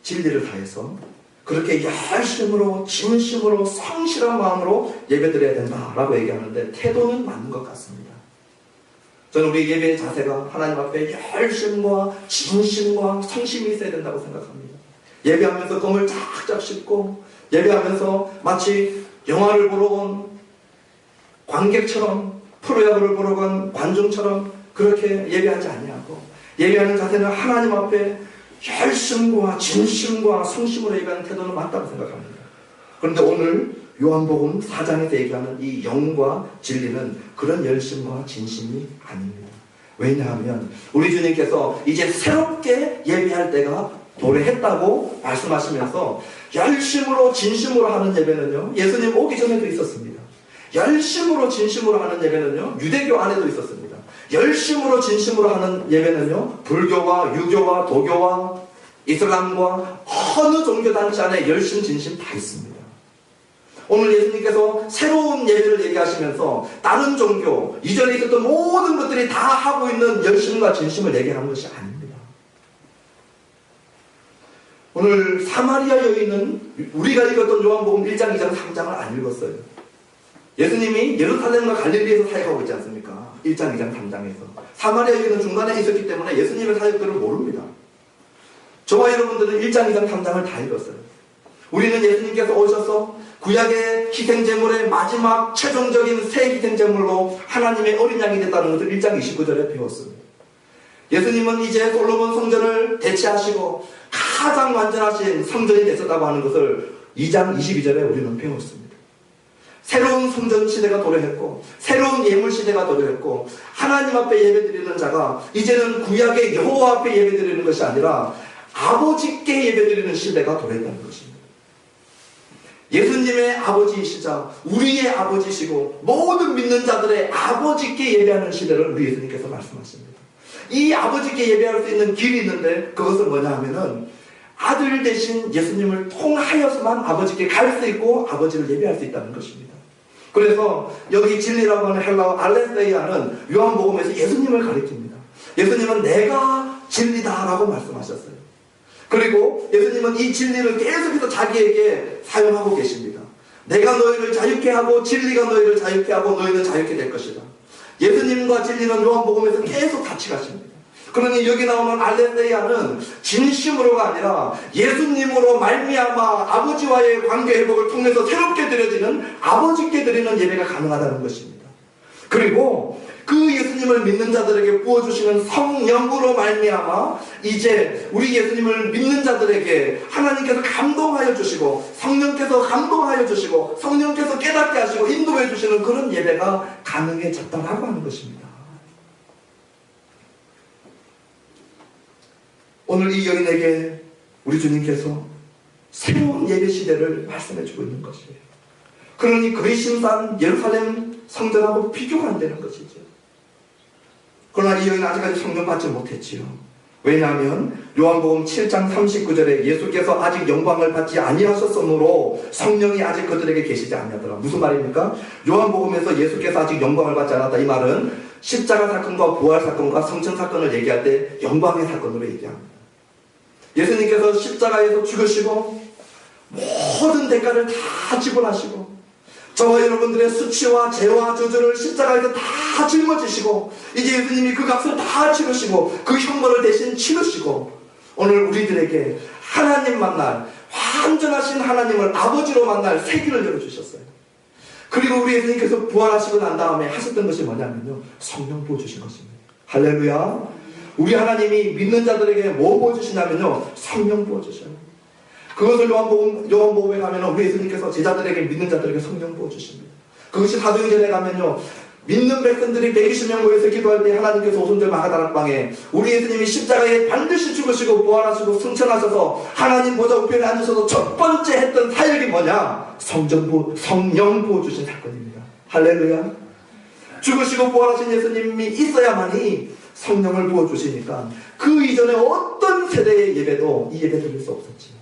[SPEAKER 1] 진리를 다해서 그렇게 열심으로 진심으로 성실한 마음으로 예배드려야 된다라고 얘기하는데 태도는 맞는 것 같습니다. 저는 우리 예배의 자세가 하나님 앞에 열심과 진심과 성심이 있어야 된다고 생각합니다. 예배하면서 검을 쫙쫙 씹고 예배하면서 마치 영화를 보러 온 관객처럼, 프로야구를 보러 간 관중처럼 그렇게 예배하지 아니하고 예배하는 자세는 하나님 앞에 열심과 진심과 성심으로 예배하는 태도는 맞다고 생각합니다. 그런데 오늘 요한복음 4장에서 얘기하는 이 영과 진리는 그런 열심과 진심이 아닙니다. 왜냐하면 우리 주님께서 이제 새롭게 예배할 때가 도래했다고 말씀하시면서 열심으로 진심으로 하는 예배는요, 예수님 오기 전에도 있었습니다. 열심으로 진심으로 하는 예배는요, 유대교 안에도 있었습니다. 열심으로 진심으로 하는 예배는요, 불교와 유교와 도교와 이슬람과 어느 종교단체 안에 열심 진심 다 있습니다. 오늘 예수님께서 새로운 예배를 얘기하시면서 다른 종교, 이전에 있었던 모든 것들이 다 하고 있는 열심과 진심을 얘기하는 것이 아닙니다. 오늘 사마리아 여인은 우리가 읽었던 요한복음 1장, 2장, 3장을 안 읽었어요. 예수님이 예루살렘과 갈릴리에서 사역하고 있지 않습니까? 1장, 2장, 3장에서. 사마리아 여인은 중간에 있었기 때문에 예수님의 사역들을 모릅니다. 저와 여러분들은 1장, 2장, 3장을 다 읽었어요. 우리는 예수님께서 오셔서 구약의 희생제물의 마지막 최종적인 새 희생제물로 하나님의 어린 양이 됐다는 것을 1장 29절에 배웠습니다. 예수님은 이제 솔로몬 성전을 대체하시고 가장 완전하신 성전이 되셨다고 하는 것을 2장 22절에 우리는 배웠습니다. 새로운 성전 시대가 도래했고 새로운 예물 시대가 도래했고 하나님 앞에 예배드리는 자가 이제는 구약의 여호와 앞에 예배드리는 것이 아니라 아버지께 예배드리는 시대가 도래했다는 것입니다. 예수님의 아버지이시자 우리의 아버지시고 모든 믿는 자들의 아버지께 예배하는 시대를 우리 예수님께서 말씀하십니다. 이 아버지께 예배할 수 있는 길이 있는데 그것은 뭐냐 하면은 아들 대신 예수님을 통하여서만 아버지께 갈 수 있고 아버지를 예배할 수 있다는 것입니다. 그래서 여기 진리라고 하는 헬라어 알레스이아는 요한복음에서 예수님을 가리킵니다. 예수님은 내가 진리다라고 말씀하셨어요. 그리고 예수님은 이 진리를 계속해서 자기에게 사용하고 계십니다. 내가 너희를 자유케 하고 진리가 너희를 자유케 하고 너희는 자유케 될 것이다. 예수님과 진리는 요한복음에서 계속 같이 가십니다. 그러니 여기 나오는 알레스이아는 진심으로가 아니라 예수님으로 말미암아 아버지와의 관계 회복을 통해서 새롭게 드려지는 아버지께 드리는 예배가 가능하다는 것입니다. 그리고 그 예수님을 믿는 자들에게 부어주시는 성령으로 말미암아 이제 우리 예수님을 믿는 자들에게 하나님께서 감동하여 주시고 성령께서 감동하여 주시고 성령께서 깨닫게 하시고 인도해 주시는 그런 예배가 가능해졌다라고 하는 것입니다. 오늘 이 여인에게 우리 주님께서 새로운 예배 시대를 말씀해 주고 있는 것이에요. 그러니 그리심산 예루살렘 성전하고 비교가 안 되는 것이죠. 그러나 이 여인은 아직까지 성령 받지 못했지요. 왜냐하면 요한복음 7장 39절에 예수께서 아직 영광을 받지 아니하셨으므로 성령이 아직 그들에게 계시지 아니하더라. 무슨 말입니까? 요한복음에서 예수께서 아직 영광을 받지 않았다. 이 말은 십자가 사건과 부활 사건과 성천 사건을 얘기할 때 영광의 사건으로 얘기합니다. 예수님께서 십자가에서 죽으시고 모든 대가를 다 지불하시고 저와 여러분들의 수치와 죄와 저주를 십자가에서 다 짊어지시고 이제 예수님이 그 값을 다 치르시고 그 형벌을 대신 치르시고 오늘 우리들에게 하나님 만날 완전하신 하나님을 아버지로 만날 새 길을 열어주셨어요. 그리고 우리 예수님께서 부활하시고 난 다음에 하셨던 것이 뭐냐면요, 성령 부어주신 것입니다. 할렐루야. 우리 하나님이 믿는 자들에게 뭐 부어주시냐면요, 성령 부어주셔요. 그것을 요한복음에 가면 우리 예수님께서 제자들에게 믿는 자들에게 성령 부어주십니다. 그것이 사도행전에 가면요, 믿는 백성들이 120명 모여서 기도할 때 하나님께서 오순절 마가다락방에 우리 예수님이 십자가에 반드시 죽으시고 부활하시고 승천하셔서 하나님 보좌 우편에 앉으셔서 첫 번째 했던 사역이 뭐냐? 성령 부어주신 사건입니다. 할렐루야. 죽으시고 부활하신 예수님이 있어야만이 성령을 부어주시니까 그 이전에 어떤 세대의 예배도 이 예배 드릴 수 없었지요.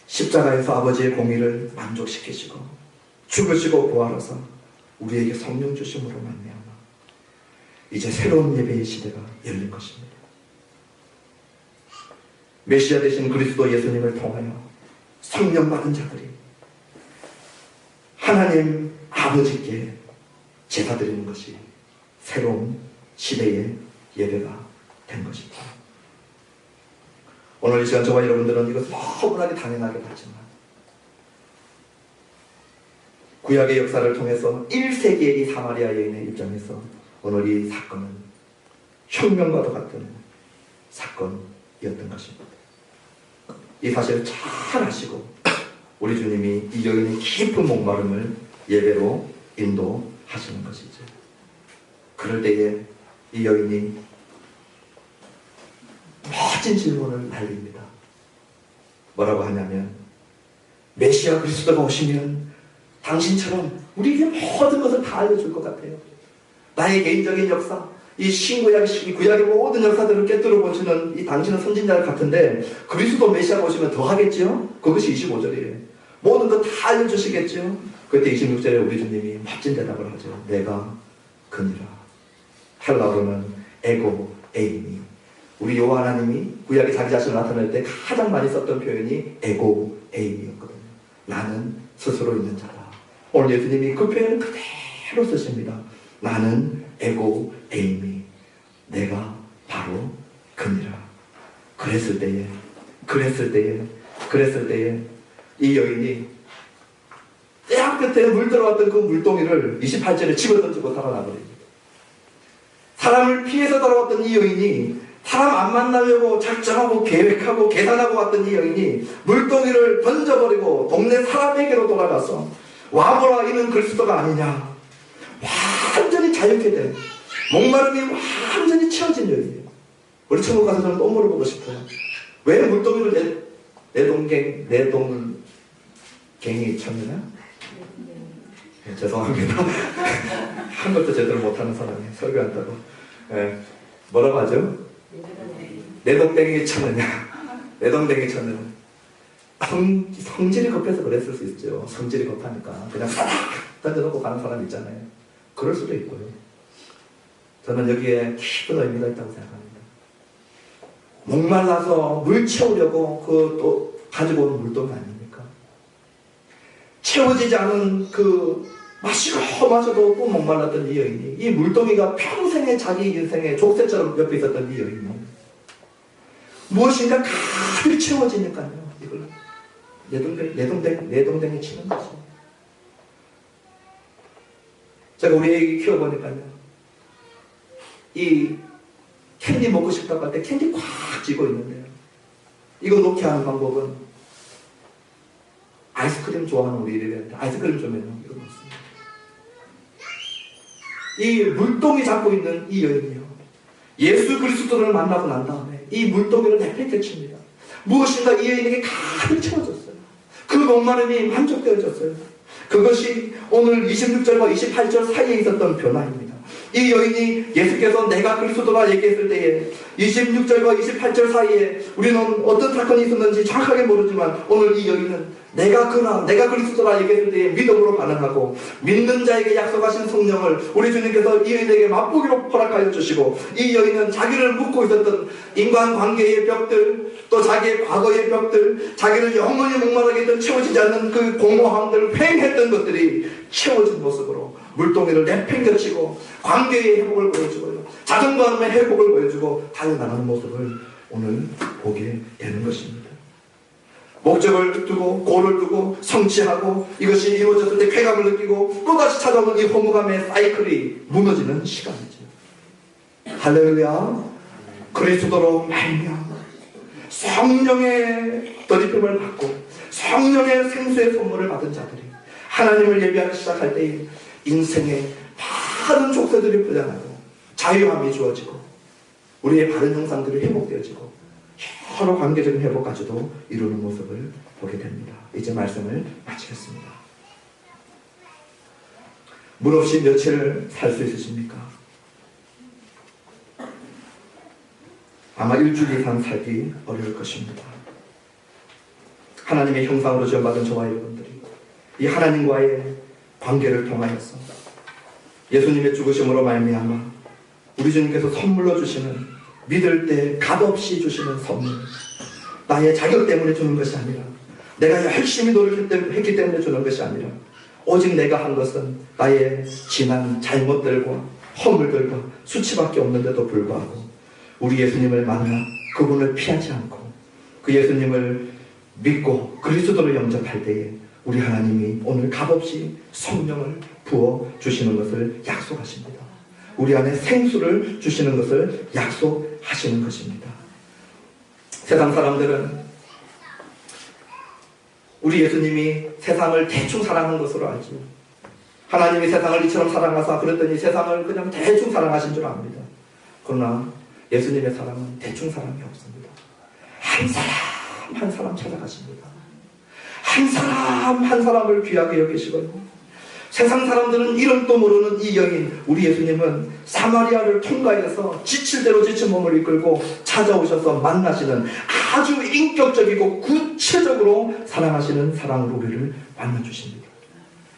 [SPEAKER 1] 십자가에서 아버지의 공의를 만족시키시고 죽으시고 부활하사 우리에게 성령 주심으로 말미암아 이제 새로운 예배의 시대가 열린 것입니다. 메시아 되신 그리스도 예수님을 통하여 성령 받은 자들이 하나님 아버지께 제사 드리는 것이 새로운 시대의 예배가 된 것입니다. 오늘 이 시간 저와 여러분들은 이것을 너무나게 당연하게 봤지만 구약의 역사를 통해서 1세기의 이 사마리아 여인의 입장에서 오늘 이 사건은 혁명과도 같은 사건이었던 것입니다. 이 사실을 잘 아시고 우리 주님이 이 여인의 깊은 목마름을 예배로 인도하시는 것이죠. 그럴 때에 이 여인이 멋진 질문을 날립니다. 뭐라고 하냐면, 메시아 그리스도가 오시면 당신처럼 우리에게 모든 것을 다 알려줄 것 같아요. 나의 개인적인 역사, 이 신구약, 구약의 모든 역사들을 깨뜨려 보시는 이 당신은 선진자 같은데 그리스도 메시아가 오시면 더 하겠죠? 그것이 25절이에요. 모든 것 다 알려주시겠죠? 그때 26절에 우리 주님이 멋진 대답을 하죠. 내가 그니라. 헬라어로는 에고 에이미. 우리 여호와 하나님이 구약에 자기 자신을 나타낼 때 가장 많이 썼던 표현이 에고 에이미였거든요. 나는 스스로 있는 자다. 오늘 예수님이 그 표현을 그대로 쓰십니다. 나는 에고 에이미. 내가 바로 그니라. 그랬을 때에 이 여인이 떼약 끝에 물들어왔던 그 물동이를 28절에 집어던지고 살아나버립니다. 사람을 피해서 돌아왔던 이 여인이, 사람 안 만나려고 작정하고 계획하고 계산하고 왔던 이 여인이 물동이를 던져버리고 동네 사람에게로 돌아가서 와보라 이는 그리스도가 아니냐. 완전히 자유케 된, 목마름이 완전히 채워진 여인이에요. 우리 천국 가서 저는 또 물어보고 싶어요. 왜 물동이를 내동갱이 쳤느냐? 네, 죄송합니다. 한글도 제대로 못하는 사람이 설교한다고. 네, 뭐라고 하죠? 내동댕이 쳤느냐? 내동댕이 쳤느냐? 성질이 급해서 그랬을 수 있죠. 성질이 급하니까 그냥 싹 던져놓고 가는 사람 있잖아요. 그럴 수도 있고요. 저는 여기에 깊은 의미가 있다고 생각합니다. 목말라서 물 채우려고 그 또 가지고 오는 물동이 아닙니까? 채워지지 않은 그 마셔도 또 목말랐던 이 여인이, 이 물동이가 평생의 자기 인생의 족쇄처럼 옆에 있었던 이 여인이 무엇인가 가득 채워지니까요. 이걸 내동댕이 치는 거죠. 제가 우리 애기 키워보니까요. 이 캔디 먹고 싶다고 할 때 캔디 꽉 쥐고 있는데요. 이거 놓게 하는 방법은 아이스크림 좋아하는 우리 애들한테 아이스크림 주면요. 이거 놓습니다. 이 물동이 잡고 있는 이 여인이요. 예수 그리스도를 만나고 난 다음에 이 물동이를 내팽개칩니다. 무엇인가 이 여인에게 가득 채워졌어요. 그 목마름이 만족되어졌어요. 그것이 오늘 26절과 28절 사이에 있었던 변화입니다. 이 여인이 예수께서 내가 그리스도라 얘기했을 때에 26절과 28절 사이에 우리는 어떤 사건이 있었는지 정확하게 모르지만 오늘 이 여인은 내가 그리스도라 얘기했을 때에 믿음으로 반응하고 믿는 자에게 약속하신 성령을 우리 주님께서 이 여인에게 맛보기로 허락하여 주시고 이 여인은 자기를 묶고 있었던 인간관계의 벽들 또 자기의 과거의 벽들 자기를 영원히 목마르게 했던 채워지지 않는 그 공허함들 횡했던 것들이 채워진 모습으로 물동이를 내팽겨치고 관계의 회복을 보여주고요. 자존감의 회복을 보여주고 달려나가는 모습을 오늘 보게 되는 것입니다. 목적을 두고 고를 두고 성취하고 이것이 이루어졌을 때 쾌감을 느끼고 또다시 찾아오는 이 허무감의 사이클이 무너지는 시간이죠. 할렐루야. 그리스도로 말미암아 성령의 더립힘을 받고 성령의 생수의 선물을 받은 자들이 하나님을 예배하기 시작할 때에 인생의 많은 족쇄들이 풀려나고 자유함이 주어지고 우리의 바른 형상들이 회복되어지고 여러 관계적인 회복까지도 이루는 모습을 보게 됩니다. 이제 말씀을 마치겠습니다. 물 없이 며칠 살 수 있으십니까? 아마 일주일 이상 살기 어려울 것입니다. 하나님의 형상으로 지원받은 저와 여러분들이 이 하나님과의 관계를 통하여서 예수님의 죽으심으로 말미암아 우리 주님께서 선물로 주시는 믿을 때 값없이 주시는 선물, 나의 자격 때문에 주는 것이 아니라 내가 열심히 노력했기 때문에 주는 것이 아니라 오직 내가 한 것은 나의 지난 잘못들과 허물들과 수치밖에 없는데도 불구하고 우리 예수님을 만나 그분을 피하지 않고 그 예수님을 믿고 그리스도를 영접할 때에 우리 하나님이 오늘 값없이 성령을 부어주시는 것을 약속하십니다. 우리 안에 생수를 주시는 것을 약속하시는 것입니다. 세상 사람들은 우리 예수님이 세상을 대충 사랑한 것으로 알죠. 하나님이 세상을 이처럼 사랑하사 그랬더니 세상을 그냥 대충 사랑하신 줄 압니다. 그러나 예수님의 사랑은 대충 사랑이 없습니다. 한 사람 한 사람 찾아가십니다. 한 사람 한 사람을 귀하게 여기시거든요. 세상 사람들은 이름도 모르는 이 여인, 우리 예수님은 사마리아를 통과해서 지칠 대로 지친 몸을 이끌고 찾아오셔서 만나시는 아주 인격적이고 구체적으로 사랑하시는 사랑으로 우리를 만나주십니다.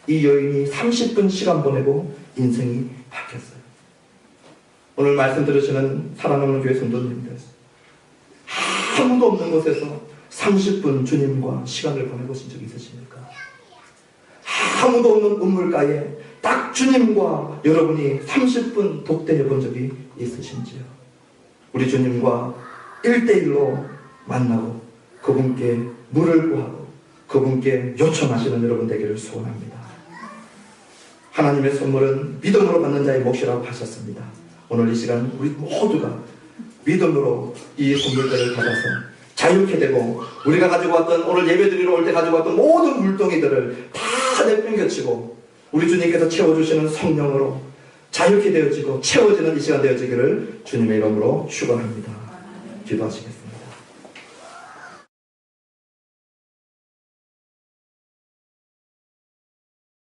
[SPEAKER 1] 이 여인이 30분 시간 보내고 인생이 바뀌었어요. 오늘 말씀 들으시는 사랑하는 교회 성도님들, 아무도 없는 곳에서 30분 주님과 시간을 보내보신 적 있으십니까? 아무도 없는 우물가에 딱 주님과 여러분이 30분 독대해 본 적이 있으신지요? 우리 주님과 1대1로 만나고 그분께 물을 구하고 그분께 요청하시는 여러분 되기를 소원합니다. 하나님의 선물은 믿음으로 받는 자의 몫이라고 하셨습니다. 오늘 이 시간 우리 모두가 믿음으로 이 선물들을 받아서 자유케 되고 우리가 가지고 왔던 오늘 예배드리러 올 때 가지고 왔던 모든 물동이들을 다 내팽겨치고 우리 주님께서 채워주시는 성령으로 자유케 되어지고 채워지는 이 시간 되어지기를 주님의 이름으로 축원합니다. 기도하시겠습니다.